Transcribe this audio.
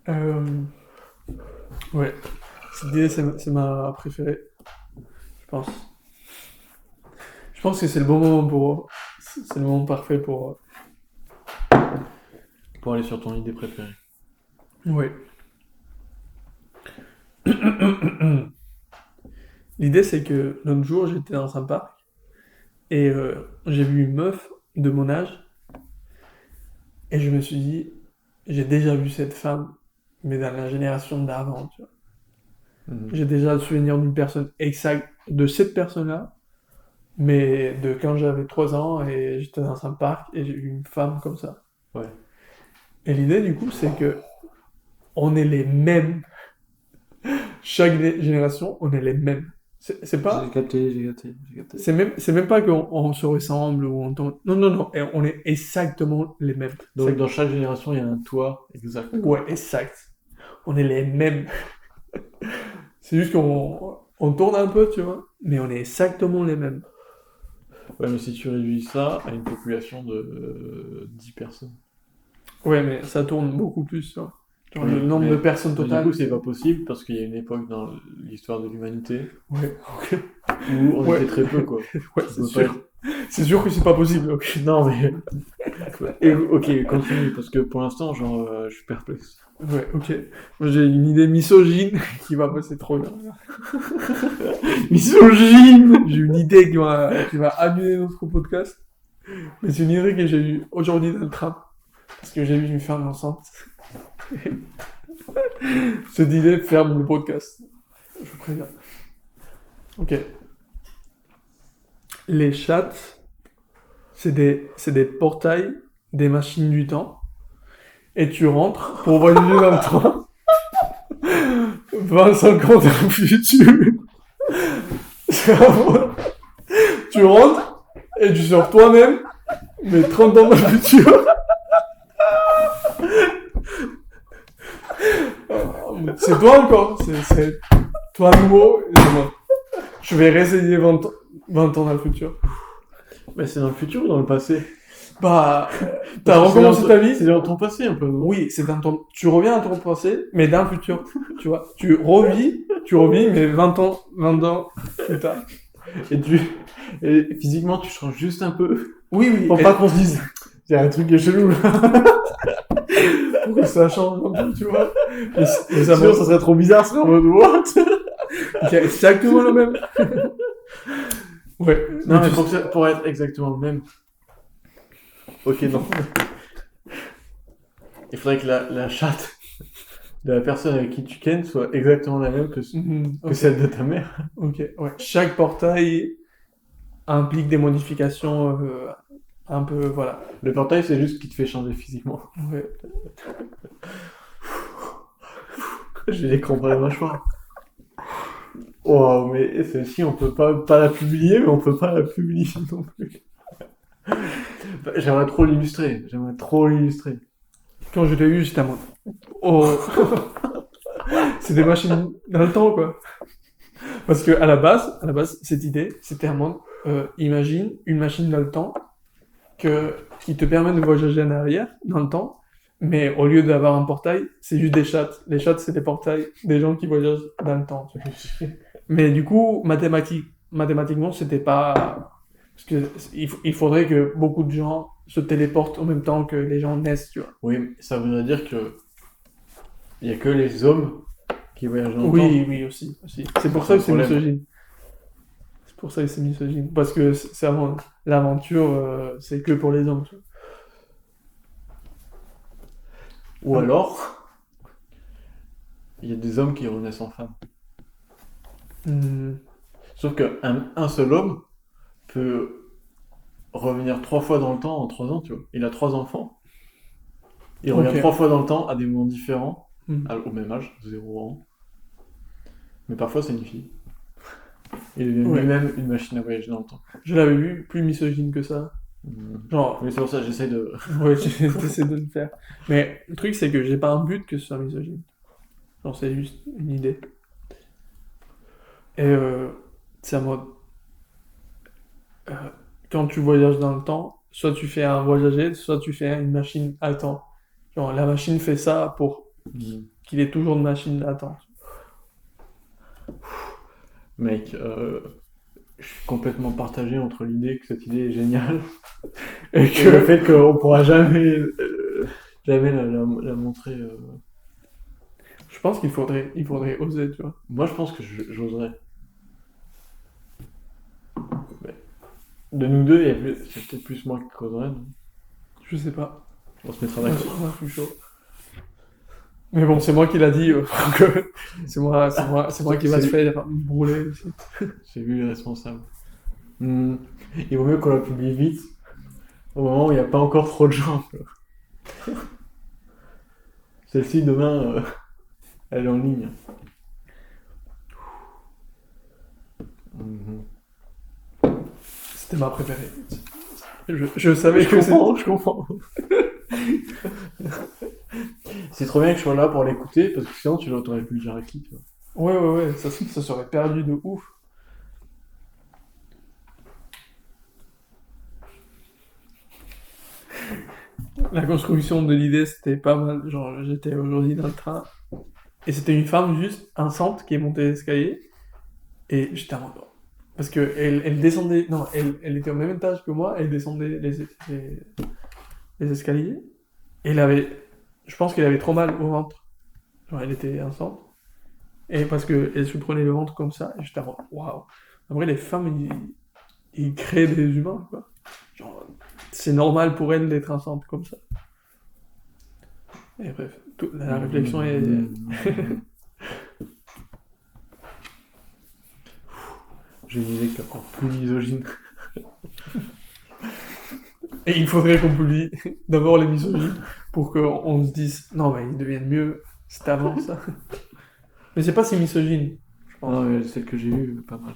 Euh, ouais, cette idée, c'est ma préférée, je pense. Je pense que c'est le bon moment c'est le moment parfait pour. Pour aller sur ton idée préférée. Ouais. L'idée, c'est que l'autre jour, j'étais dans un parc et j'ai vu une meuf de mon âge et je me suis dit, j'ai déjà vu cette femme, mais dans la génération d'avant, tu vois. Mhm. J'ai déjà le souvenir d'une personne exacte, de cette personne-là, mais de quand j'avais 3 ans et j'étais dans un parc et j'ai vu une femme comme ça. Ouais. Et l'idée, du coup, c'est que on est les mêmes. Chaque génération, on est les mêmes. C'est J'ai pas. capté, j'ai capté, j'ai capté. C'est même pas qu'on se ressemble ou on tombe. Non, non, non. Et on est exactement les mêmes. Donc dans chaque génération, il y a un toi exact, quoi. Ouais, exact. On est les mêmes. C'est juste qu'on tourne un peu, tu vois. Mais on est exactement les mêmes. Ouais, mais si tu réduis ça à une population de 10 personnes. Ouais, mais ça tourne beaucoup plus, tu vois. Genre le Oui, nombre de personnes mais du coup, totales. c'est pas possible parce qu'il y a une époque dans l'histoire de l'humanité Ouais, ok. où on Ouais, était très peu, quoi. ouais, On c'est peut pas sûr. être. C'est sûr que c'est pas possible, ok. Non, mais. Et, ok, continue, parce que pour l'instant, genre, je suis perplexe. Ouais, ok. Moi, j'ai une idée misogyne qui va passer trop bien. Misogyne! J'ai une idée qui va annuler notre podcast. Mais c'est une idée que j'ai eue aujourd'hui dans le tram. Parce que j'ai vu une femme enceinte. Cette idée ferme le podcast. Je préviens. Ok. Les chats, c'est des portails des machines du temps. Et tu rentres pour voyager dans le temps. 20-50 ans au futur. Tu rentres et tu sors toi-même, mais 30 ans dans le futur. C'est toi encore. C'est toi nouveau. Et c'est moi. Je vais réessayer 20 ans dans le futur. Mais c'est dans le futur ou dans le passé? Bah, Parce t'as que recommencé ta vie. c'est dans ton passé un peu, non? Oui, tu reviens à ton passé, mais dans le futur. Tu vois, tu revis, mais 20 ans plus tard. Et, tu... et physiquement, tu changes juste un peu. Oui, oui. Pour pas qu'on se dise, il y a un truc qui est chelou là. Pour que ça change un peu, tu vois. Mais ça Sinon, ça serait trop bizarre, ce serait en mode what? c'est exactement le même. Ouais. Non, mais pour être exactement le même. Ok, non. Il faudrait que la chatte de la personne avec qui tu kennes soit exactement la même que Ok. celle de ta mère. Ok. Ouais. Chaque portail implique des modifications un peu, voilà. Le portail, c'est juste ce qui te fait changer physiquement. Ouais. J'ai les crampes à la mâchoire. Wow, mais celle-ci, on peut pas la publier, mais on peut pas la publier non plus. Bah, j'aimerais trop l'illustrer. J'aimerais trop l'illustrer. Quand je l'ai eu, j'étais en mode. Oh. C'est des machines dans le temps, quoi. Parce que à la base, cette idée, c'était un monde. Imagine une machine dans le temps qui te permet de voyager en arrière dans le temps, mais au lieu d'avoir un portail, c'est juste des chats. Les chats, c'est des portails des gens qui voyagent dans le temps. Tu vois. Mais du coup, mathématiquement, c'était pas. Parce que il faudrait que beaucoup de gens se téléportent en même temps que les gens naissent, tu vois. Oui, mais ça voudrait dire que il y a que les hommes qui voyagent dans le temps. Oui, oui, aussi, aussi. C'est pour C'est ça un que c'est problème. misogyne. C'est pour ça que c'est misogyne. Parce que l'aventure, c'est que pour les hommes, tu Ou vois. alors, il y a des hommes qui renaissent en femmes. Hmm, Sauf qu'un seul homme peut revenir 3 fois dans le temps en 3 ans, tu vois. Il a 3 enfants. Il revient trois ok. fois dans le temps à des moments différents, Hmm. au même âge, 0 ans. Mais parfois, c'est une fille. Il devient Ouais. lui-même une machine à voyager dans le temps. Je l'avais vu plus misogyne que ça. Hmm. Genre, Oui, c'est pour ça que j'essaie de. ouais, j'essaie de le faire. Mais le truc, c'est que j'ai pas un but que ce soit misogyne. Genre, c'est juste une idée. Et c'est à mode. euh, quand tu voyages dans le temps, soit tu fais un voyager, soit tu fais une machine à temps. Genre, la machine fait ça pour qu'il ait toujours de machine d'attente. Mec, je suis complètement partagé entre l'idée que cette idée est géniale et que le fait qu'on pourra jamais, jamais la montrer. Je pense qu'il faudrait oser, tu vois. Moi, je pense que j'oserais. Mais de nous deux, c'est peut-être plus moi qui causerais, non? Je sais pas. On se mettra Ouais, d'accord. je suis chaud. Mais bon, c'est moi qui l'a dit, donc c'est moi qui va se faire brûler ici. J'ai vu les responsables. Il vaut mieux qu'on la publie vite, au moment où il n'y a pas encore trop de gens. Quoi. Celle-ci, demain, elle est en ligne. C'était ma préférée. Je savais que je comprends. C'est trop bien que je sois là pour l'écouter, parce que sinon tu l'aurais pu le dire à qui, tu vois. Ouais, ça serait perdu de ouf. La construction de l'idée, c'était pas mal. Genre, j'étais aujourd'hui dans le train, et c'était une femme juste, un centre, qui est montée l'escalier, et j'étais en mode... Parce que elle descendait... Non, elle était au même étage que moi, elle descendait les escaliers, et je pense qu'elle avait trop mal au ventre. Genre, elle était enceinte. Et parce qu'elle se prenait le ventre comme ça, et j'étais en mode, waouh. En vrai, les femmes, ils créent des humains, quoi. Genre, c'est normal pour elles d'être enceintes comme ça. Et bref, la réflexion est... Je disais qu'il y a encore plus misogyne. Et il faudrait qu'on publie d'abord les misogynes pour qu'on se dise, non, mais ils deviennent mieux, c'est avant ça. Mais c'est pas si misogyne, je pense. Non, mais celle que j'ai eue, pas mal.